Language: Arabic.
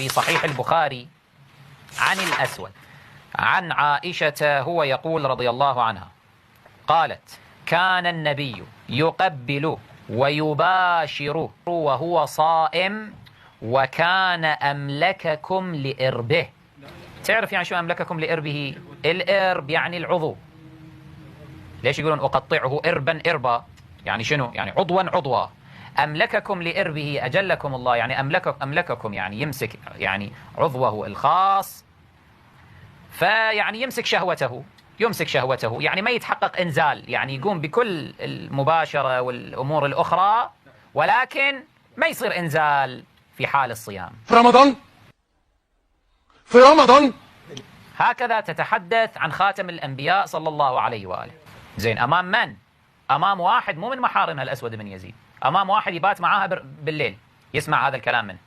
في صحيح البخاري عن الأسود عن عائشة، هو يقول رضي الله عنها قالت: كان النبي يقبل ويباشر وهو صائم وكان أملككم لإربه. تعرف يعني شو أملككم لإربه؟ الإرب يعني العضو. ليش يقولون أقطعه إربا إربا؟ يعني شنو؟ يعني عضوا عضوا. أملككم لإربه أجلكم الله، يعني أملككم يعني يمسك يعني عضوه الخاص، فيعني يمسك شهوته، يعني ما يتحقق إنزال، يعني يقوم بكل المباشرة والأمور الأخرى ولكن ما يصير إنزال في حال الصيام. في رمضان هكذا تتحدث عن خاتم الأنبياء صلى الله عليه وآله. زين، أمام من؟ أمام واحد مو من محارمها الأسود بن يزيد، أمام واحد يبات معاها بالليل يسمع هذا الكلام منه.